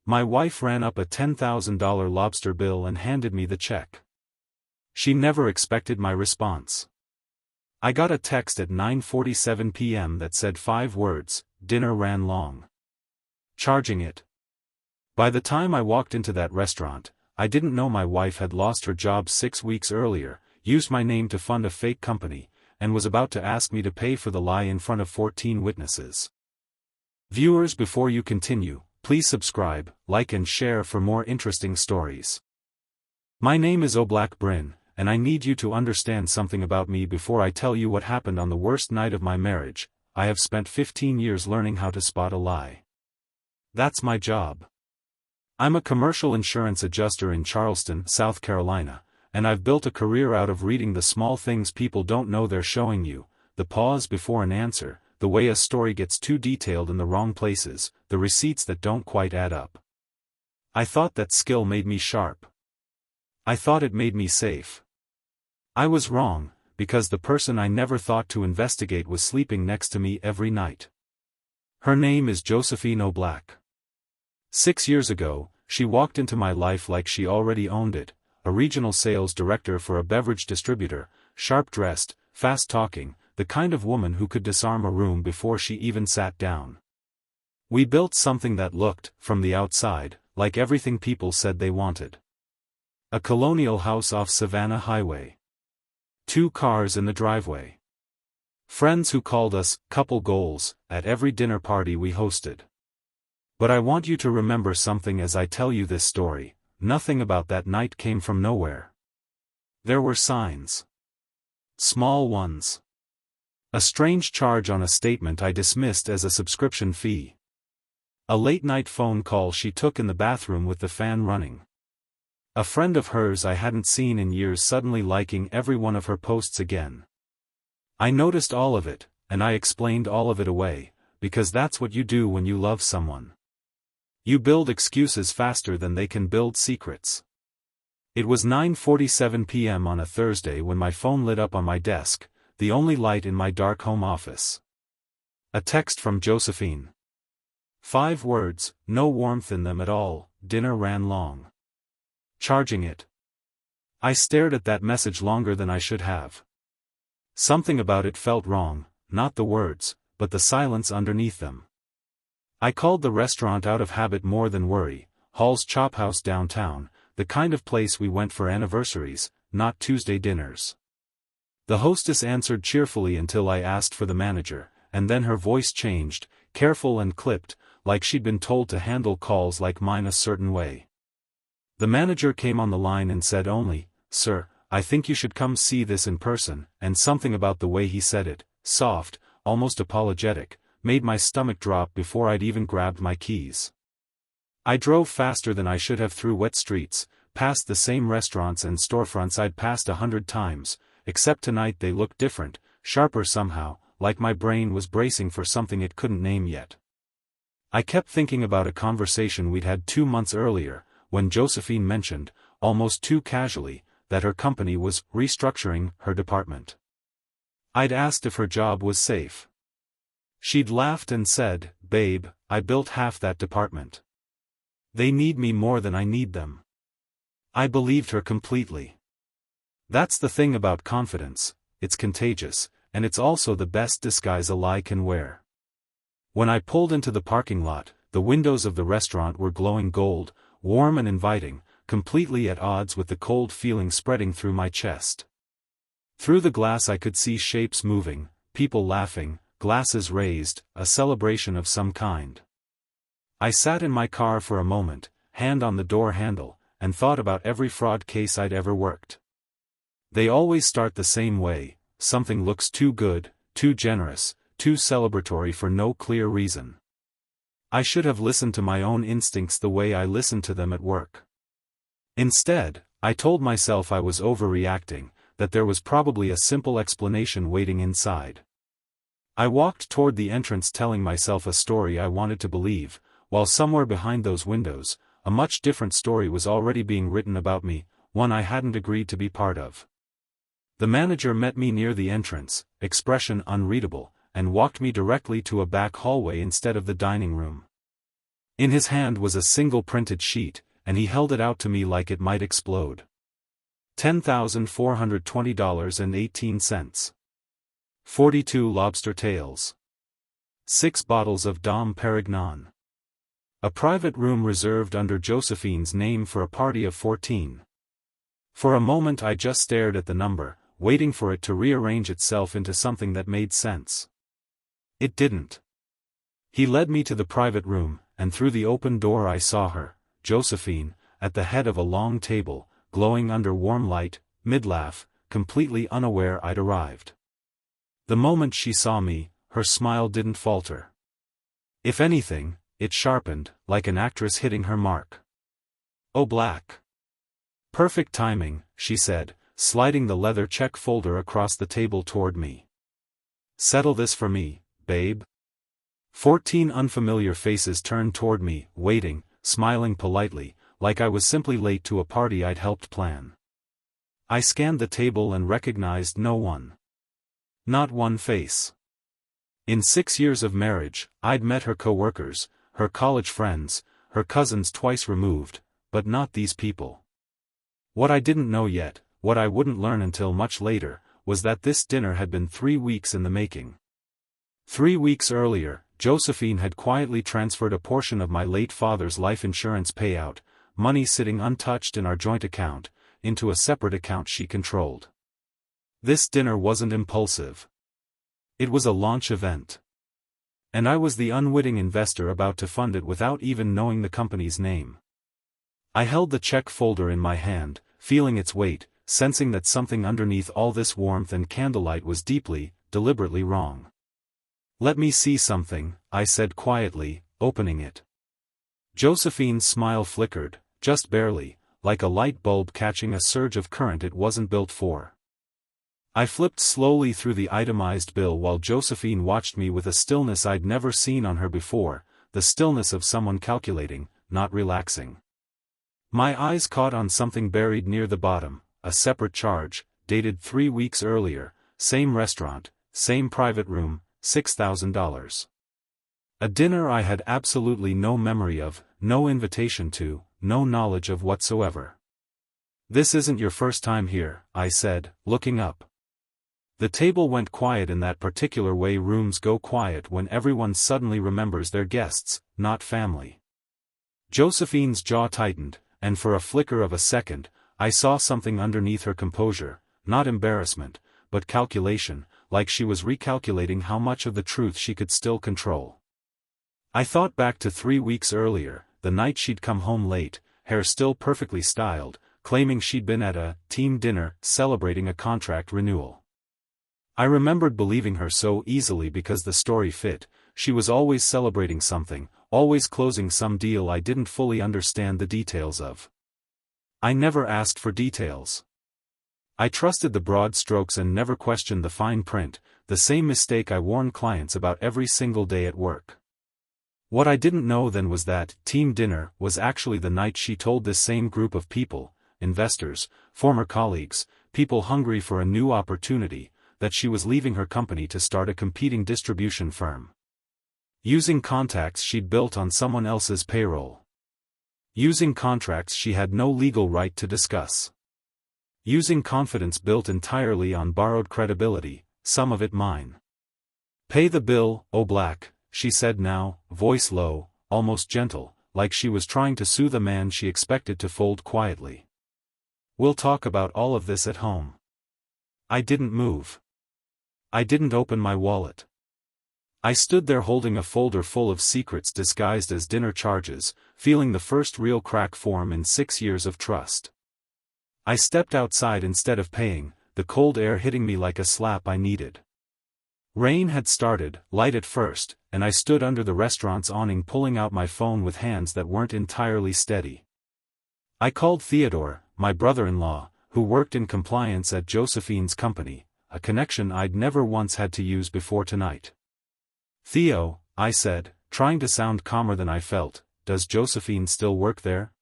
My wife ran up a $10,000 lobster bill and handed me the check. She never expected my response. I got a text at 9:47 p.m. that said 5 words, "Dinner ran long." Charging it. By the time I walked into that restaurant, I didn't know my wife had lost her job 6 weeks earlier, used my name to fund a fake company, and was about to ask me to pay for the lie in front of 14 witnesses. Viewers, before you continue, please subscribe, like and share for more interesting stories. My name is O'Black Bryn, and I need you to understand something about me before I tell you what happened on the worst night of my marriage. I have spent 15 years learning how to spot a lie. That's my job. I'm a commercial insurance adjuster in Charleston, South Carolina, and I've built a career out of reading the small things people don't know they're showing you, the pause before an answer, the way a story gets too detailed in the wrong places, the receipts that don't quite add up. I thought that skill made me sharp. I thought it made me safe. I was wrong, because the person I never thought to investigate was sleeping next to me every night. Her name is Josephine O'Black. 6 years ago, she walked into my life like she already owned it, a regional sales director for a beverage distributor, sharp-dressed, fast-talking, the kind of woman who could disarm a room before she even sat down. We built something that looked, from the outside, like everything people said they wanted. A colonial house off Savannah Highway. 2 cars in the driveway. Friends who called us couple goals at every dinner party we hosted. But I want you to remember something as I tell you this story: nothing about that night came from nowhere. There were signs. Small ones. A strange charge on a statement I dismissed as a subscription fee. A late-night phone call she took in the bathroom with the fan running. A friend of hers I hadn't seen in years suddenly liking every one of her posts again. I noticed all of it, and I explained all of it away, because that's what you do when you love someone. You build excuses faster than they can build secrets. It was 9:47 p.m. on a Thursday when my phone lit up on my desk, the only light in my dark home office. A text from Josephine. 5 words, no warmth in them at all: "Dinner ran long." Charging it. I stared at that message longer than I should have. Something about it felt wrong, not the words, but the silence underneath them. I called the restaurant out of habit more than worry, Hall's Chop House downtown, the kind of place we went for anniversaries, not Tuesday dinners. The hostess answered cheerfully until I asked for the manager, and then her voice changed, careful and clipped, like she'd been told to handle calls like mine a certain way. The manager came on the line and said only, "Sir, I think you should come see this in person," and something about the way he said it, soft, almost apologetic, made my stomach drop before I'd even grabbed my keys. I drove faster than I should have through wet streets, past the same restaurants and storefronts I'd passed 100 times, except tonight they looked different, sharper somehow, like my brain was bracing for something it couldn't name yet. I kept thinking about a conversation we'd had 2 months earlier, when Josephine mentioned, almost too casually, that her company was restructuring her department. I'd asked if her job was safe. She'd laughed and said, "Babe, I built half that department. They need me more than I need them." I believed her completely. That's the thing about confidence, it's contagious, and it's also the best disguise a lie can wear. When I pulled into the parking lot, the windows of the restaurant were glowing gold, warm and inviting, completely at odds with the cold feeling spreading through my chest. Through the glass I could see shapes moving, people laughing, glasses raised, a celebration of some kind. I sat in my car for a moment, hand on the door handle, and thought about every fraud case I'd ever worked. They always start the same way: something looks too good, too generous, too celebratory for no clear reason. I should have listened to my own instincts the way I listened to them at work. Instead, I told myself I was overreacting, that there was probably a simple explanation waiting inside. I walked toward the entrance telling myself a story I wanted to believe, while somewhere behind those windows, a much different story was already being written about me, one I hadn't agreed to be part of. The manager met me near the entrance, expression unreadable, and walked me directly to a back hallway instead of the dining room. In his hand was a single printed sheet, and he held it out to me like it might explode. $10,420.18. 42 lobster tails. 6 bottles of Dom Perignon. A private room reserved under Josephine's name for a party of 14. For a moment I just stared at the number, waiting for it to rearrange itself into something that made sense. It didn't. He led me to the private room, and through the open door I saw her, Josephine, at the head of a long table, glowing under warm light, mid-laugh, completely unaware I'd arrived. The moment she saw me, her smile didn't falter. If anything, it sharpened, like an actress hitting her mark. "Oh, Black. Perfect timing," she said, sliding the leather check folder across the table toward me. "Settle this for me, babe." 14 unfamiliar faces turned toward me, waiting, smiling politely, like I was simply late to a party I'd helped plan. I scanned the table and recognized no one. Not one face. In 6 years of marriage, I'd met her co-workers, her college friends, her cousins twice removed, but not these people. What I didn't know yet, what I wouldn't learn until much later, was that this dinner had been 3 weeks in the making. 3 weeks earlier, Josephine had quietly transferred a portion of my late father's life insurance payout, money sitting untouched in our joint account, into a separate account she controlled. This dinner wasn't impulsive. It was a launch event. And I was the unwitting investor about to fund it without even knowing the company's name. I held the check folder in my hand, feeling its weight, sensing that something underneath all this warmth and candlelight was deeply, deliberately wrong. "Let me see something," I said quietly, opening it. Josephine's smile flickered, just barely, like a light bulb catching a surge of current it wasn't built for. I flipped slowly through the itemized bill while Josephine watched me with a stillness I'd never seen on her before, the stillness of someone calculating, not relaxing. My eyes caught on something buried near the bottom, a separate charge, dated 3 weeks earlier, same restaurant, same private room, $6,000. A dinner I had absolutely no memory of, no invitation to, no knowledge of whatsoever. "This isn't your first time here," I said, looking up. The table went quiet in that particular way rooms go quiet when everyone suddenly remembers their guests, not family. Josephine's jaw tightened, and for a flicker of a second, I saw something underneath her composure, not embarrassment, but calculation, like she was recalculating how much of the truth she could still control. I thought back to 3 weeks earlier, the night she'd come home late, hair still perfectly styled, claiming she'd been at a team dinner celebrating a contract renewal. I remembered believing her so easily because the story fit. She was always celebrating something, always closing some deal I didn't fully understand the details of. I never asked for details. I trusted the broad strokes and never questioned the fine print, the same mistake I warned clients about every single day at work. What I didn't know then was that team dinner was actually the night she told this same group of people, investors, former colleagues, people hungry for a new opportunity, that she was leaving her company to start a competing distribution firm. Using contacts she'd built on someone else's payroll. Using contracts she had no legal right to discuss. Using confidence built entirely on borrowed credibility, some of it mine. "Pay the bill, oh Black," she said now, voice low, almost gentle, like she was trying to soothe a man she expected to fold quietly. "We'll talk about all of this at home." I didn't move. I didn't open my wallet. I stood there holding a folder full of secrets disguised as dinner charges, feeling the first real crack form in 6 years of trust. I stepped outside instead of paying, the cold air hitting me like a slap I needed. Rain had started, light at first, and I stood under the restaurant's awning pulling out my phone with hands that weren't entirely steady. I called Theodore, my brother-in-law, who worked in compliance at Josephine's company, a connection I'd never once had to use before tonight. "Theo," I said, trying to sound calmer than I felt, "does Josephine still work there?"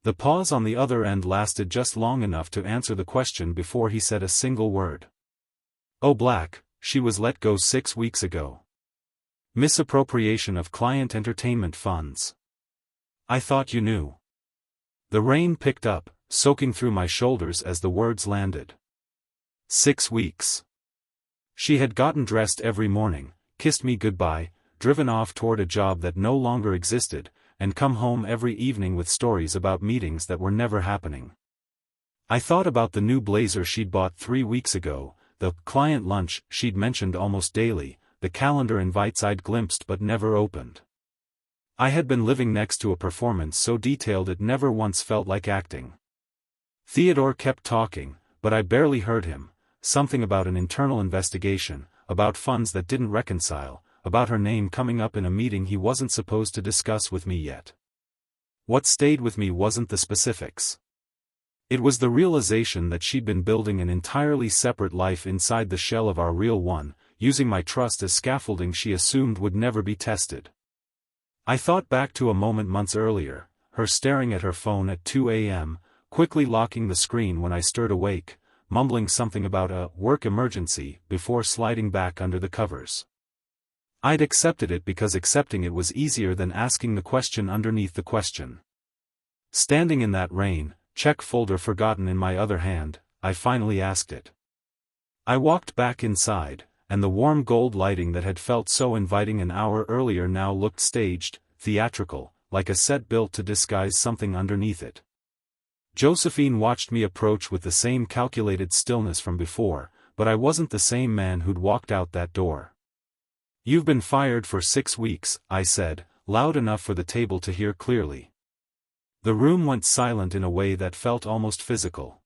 The pause on the other end lasted just long enough to answer the question before he said a single word. "Oh Black, she was let go 6 weeks ago. Misappropriation of client entertainment funds." I thought you knew. The rain picked up, soaking through my shoulders as the words landed. 6 weeks. She had gotten dressed every morning, kissed me goodbye, driven off toward a job that no longer existed, and come home every evening with stories about meetings that were never happening. I thought about the new blazer she'd bought 3 weeks ago, the client lunch she'd mentioned almost daily, the calendar invites I'd glimpsed but never opened. I had been living next to a performance so detailed it never once felt like acting. Theodore kept talking, but I barely heard him, something about an internal investigation, about funds that didn't reconcile, about her name coming up in a meeting he wasn't supposed to discuss with me yet. What stayed with me wasn't the specifics. It was the realization that she'd been building an entirely separate life inside the shell of our real one, using my trust as scaffolding she assumed would never be tested. I thought back to a moment months earlier, her staring at her phone at 2 a.m., quickly locking the screen when I stirred awake, mumbling something about a work emergency before sliding back under the covers. I'd accepted it because accepting it was easier than asking the question underneath the question. Standing in that rain, check folder forgotten in my other hand, I finally asked it. I walked back inside, and the warm gold lighting that had felt so inviting an hour earlier now looked staged, theatrical, like a set built to disguise something underneath it. Josephine watched me approach with the same calculated stillness from before, but I wasn't the same man who'd walked out that door. "You've been fired for 6 weeks, I said, loud enough for the table to hear clearly. The room went silent in a way that felt almost physical.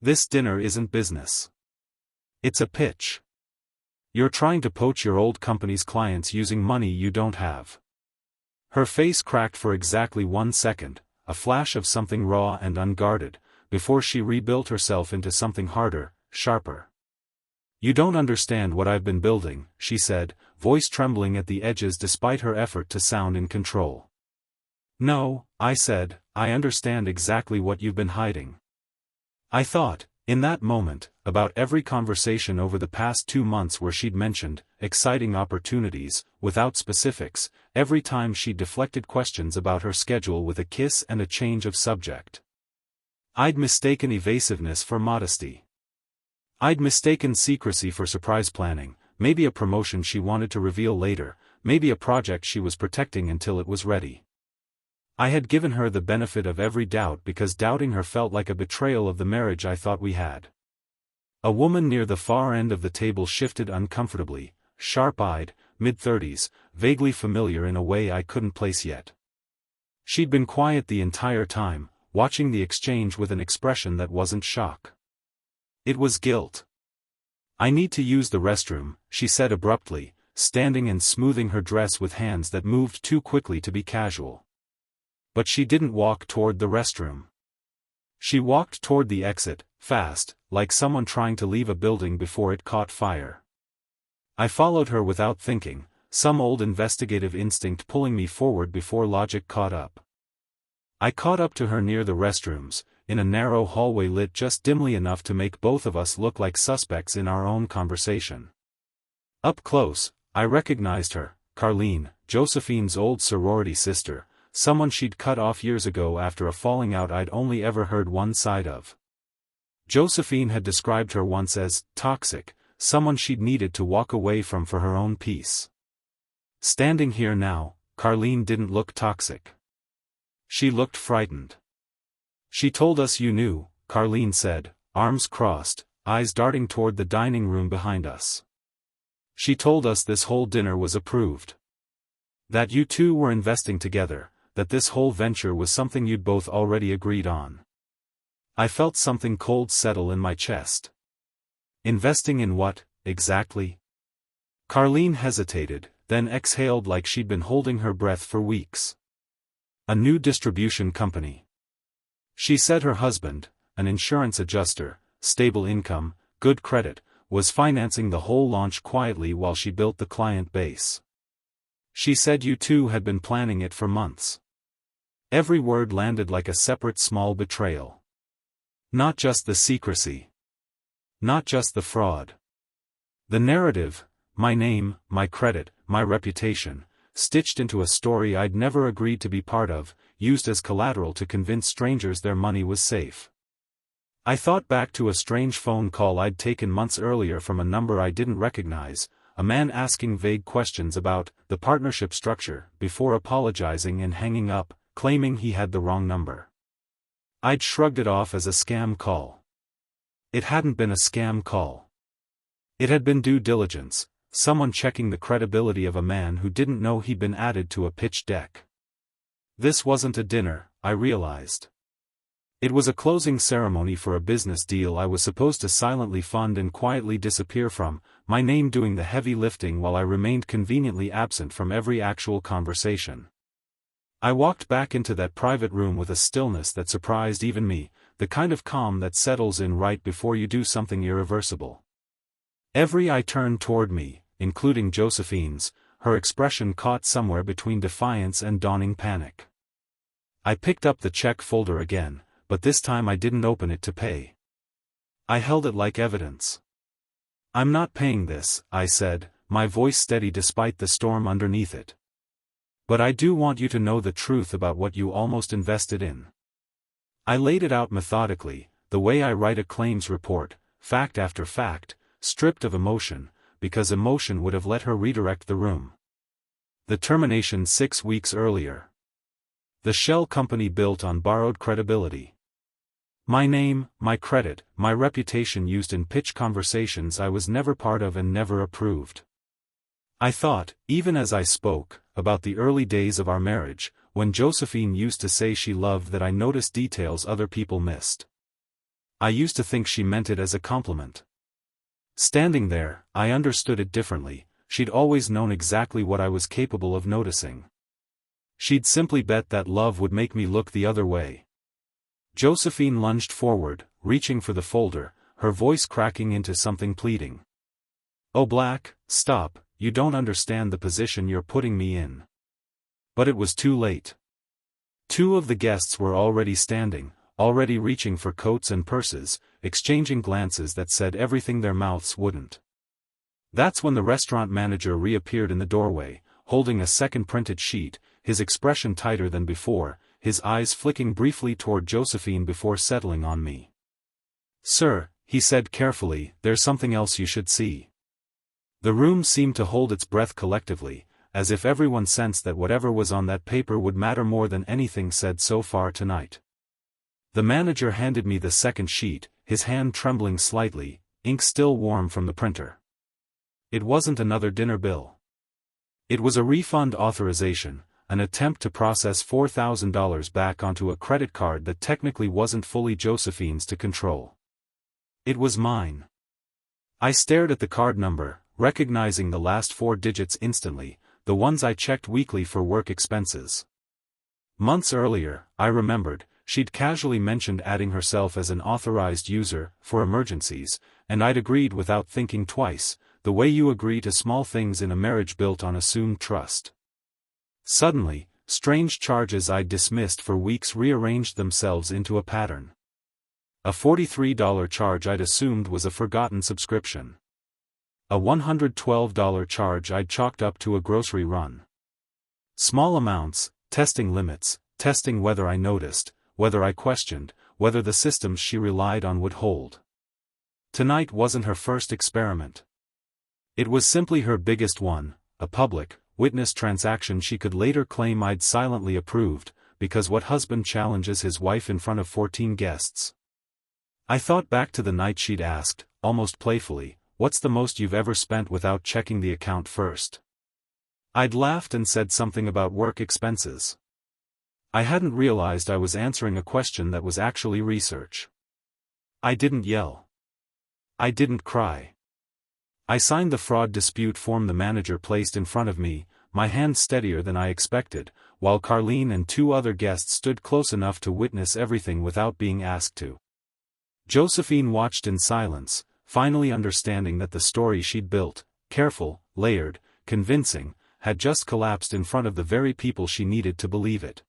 "This dinner isn't business. It's a pitch. You're trying to poach your old company's clients using money you don't have." Her face cracked for exactly 1 second, a flash of something raw and unguarded, before she rebuilt herself into something harder, sharper. "You don't understand what I've been building," she said, voice trembling at the edges despite her effort to sound in control. "No," I said, "I understand exactly what you've been hiding." I thought, in that moment, about every conversation over the past 2 months where she'd mentioned exciting opportunities, without specifics, every time she'd deflected questions about her schedule with a kiss and a change of subject. I'd mistaken evasiveness for modesty. I'd mistaken secrecy for surprise planning, maybe a promotion she wanted to reveal later, maybe a project she was protecting until it was ready. I had given her the benefit of every doubt because doubting her felt like a betrayal of the marriage I thought we had. A woman near the far end of the table shifted uncomfortably, sharp-eyed, mid-30s, vaguely familiar in a way I couldn't place yet. She'd been quiet the entire time, watching the exchange with an expression that wasn't shock. It was guilt. "I need to use the restroom," she said abruptly, standing and smoothing her dress with hands that moved too quickly to be casual. But she didn't walk toward the restroom. She walked toward the exit, fast, like someone trying to leave a building before it caught fire. I followed her without thinking, some old investigative instinct pulling me forward before logic caught up. I caught up to her near the restrooms, in a narrow hallway lit just dimly enough to make both of us look like suspects in our own conversation. Up close, I recognized her, Carlene, Josephine's old sorority sister, someone she'd cut off years ago after a falling out I'd only ever heard one side of. Josephine had described her once as toxic, someone she'd needed to walk away from for her own peace. Standing here now, Carlene didn't look toxic. She looked frightened. "She told us you knew," Carlene said, arms crossed, eyes darting toward the dining room behind us. "She told us this whole dinner was approved. That you two were investing together, that this whole venture was something you'd both already agreed on." I felt something cold settle in my chest. Investing in what, exactly? Carlene hesitated, then exhaled like she'd been holding her breath for weeks. "A new distribution company." She said her husband, an insurance adjuster, stable income, good credit, was financing the whole launch quietly while she built the client base. She said you two had been planning it for months. Every word landed like a separate small betrayal. Not just the secrecy. Not just the fraud. The narrative, my name, my credit, my reputation, stitched into a story I'd never agreed to be part of, used as collateral to convince strangers their money was safe. I thought back to a strange phone call I'd taken months earlier from a number I didn't recognize, a man asking vague questions about the partnership structure before apologizing and hanging up, claiming he had the wrong number. I'd shrugged it off as a scam call. It hadn't been a scam call. It had been due diligence, someone checking the credibility of a man who didn't know he'd been added to a pitch deck. This wasn't a dinner, I realized. It was a closing ceremony for a business deal I was supposed to silently fund and quietly disappear from, my name doing the heavy lifting while I remained conveniently absent from every actual conversation. I walked back into that private room with a stillness that surprised even me, the kind of calm that settles in right before you do something irreversible. Every eye turned toward me, including Josephine's, her expression caught somewhere between defiance and dawning panic. I picked up the check folder again, but this time I didn't open it to pay. I held it like evidence. "I'm not paying this," I said, my voice steady despite the storm underneath it. "But I do want you to know the truth about what you almost invested in." I laid it out methodically, the way I write a claims report, fact after fact, stripped of emotion, because emotion would have let her redirect the room. The termination 6 weeks earlier. The shell company built on borrowed credibility. My name, my credit, my reputation used in pitch conversations I was never part of and never approved. I thought, even as I spoke, about the early days of our marriage, when Josephine used to say she loved that I noticed details other people missed. I used to think she meant it as a compliment. Standing there, I understood it differently. She'd always known exactly what I was capable of noticing. She'd simply bet that love would make me look the other way. Josephine lunged forward, reaching for the folder, her voice cracking into something pleading. "Oh Black, stop, you don't understand the position you're putting me in." But it was too late. 2 of the guests were already standing, already reaching for coats and purses, exchanging glances that said everything their mouths wouldn't. That's when the restaurant manager reappeared in the doorway, holding a second printed sheet, his expression tighter than before, his eyes flicking briefly toward Josephine before settling on me. "Sir," he said carefully, "there's something else you should see." The room seemed to hold its breath collectively, as if everyone sensed that whatever was on that paper would matter more than anything said so far tonight. The manager handed me the second sheet, his hand trembling slightly, ink still warm from the printer. It wasn't another dinner bill. It was a refund authorization, an attempt to process $4,000 back onto a credit card that technically wasn't fully Josephine's to control. It was mine. I stared at the card number, recognizing the last 4 digits instantly, the ones I checked weekly for work expenses. Months earlier, I remembered, she'd casually mentioned adding herself as an authorized user for emergencies, and I'd agreed without thinking twice, the way you agree to small things in a marriage built on assumed trust. Suddenly, strange charges I'd dismissed for weeks rearranged themselves into a pattern. A $43 charge I'd assumed was a forgotten subscription. A $112 charge I'd chalked up to a grocery run. Small amounts, testing limits, testing whether I noticed, whether I questioned, whether the systems she relied on would hold. Tonight wasn't her first experiment. It was simply her biggest one, a public, witness transaction she could later claim I'd silently approved, because what husband challenges his wife in front of 14 guests? I thought back to the night she'd asked, almost playfully, "What's the most you've ever spent without checking the account first?" I'd laughed and said something about work expenses. I hadn't realized I was answering a question that was actually research. I didn't yell. I didn't cry. I signed the fraud dispute form the manager placed in front of me, my hand steadier than I expected, while Carlene and 2 other guests stood close enough to witness everything without being asked to. Josephine watched in silence, finally understanding that the story she'd built, careful, layered, convincing, had just collapsed in front of the very people she needed to believe it.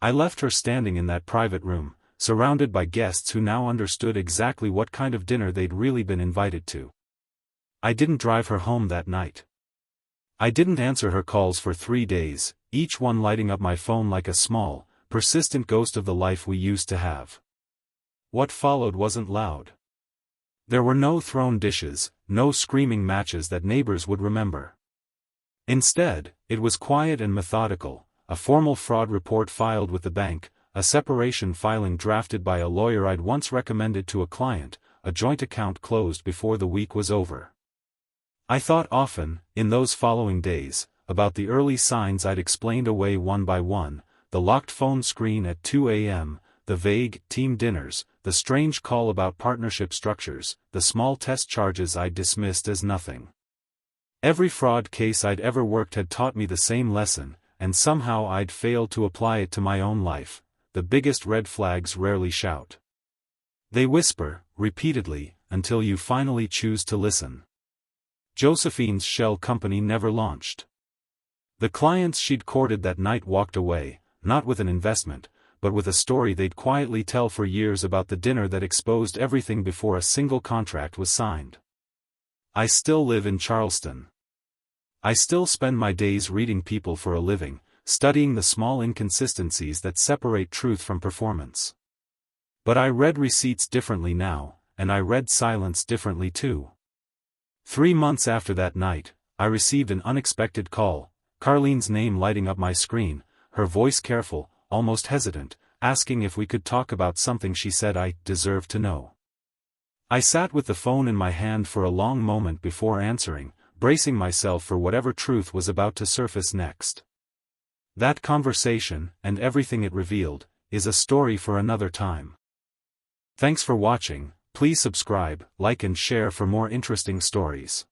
I left her standing in that private room, surrounded by guests who now understood exactly what kind of dinner they'd really been invited to. I didn't drive her home that night. I didn't answer her calls for 3 days, each one lighting up my phone like a small, persistent ghost of the life we used to have. What followed wasn't loud. There were no thrown dishes, no screaming matches that neighbors would remember. Instead, it was quiet and methodical, a formal fraud report filed with the bank, a separation filing drafted by a lawyer I'd once recommended to a client, a joint account closed before the week was over. I thought often, in those following days, about the early signs I'd explained away one by one, the locked phone screen at 2 a.m., the vague team dinners, the strange call about partnership structures, the small test charges I'd dismissed as nothing. Every fraud case I'd ever worked had taught me the same lesson, and somehow I'd failed to apply it to my own life. The biggest red flags rarely shout. They whisper, repeatedly, until you finally choose to listen. Josephine's shell company never launched. The clients she'd courted that night walked away, not with an investment, but with a story they'd quietly tell for years about the dinner that exposed everything before a single contract was signed. I still live in Charleston. I still spend my days reading people for a living, studying the small inconsistencies that separate truth from performance. But I read receipts differently now, and I read silence differently too. 3 months after that night, I received an unexpected call, Carlene's name lighting up my screen, her voice careful, almost hesitant, asking if we could talk about something she said I deserved to know. I sat with the phone in my hand for a long moment before answering, bracing myself for whatever truth was about to surface next. That conversation, and everything it revealed, is a story for another time. Thanks for watching. Please subscribe, like and share for more interesting stories.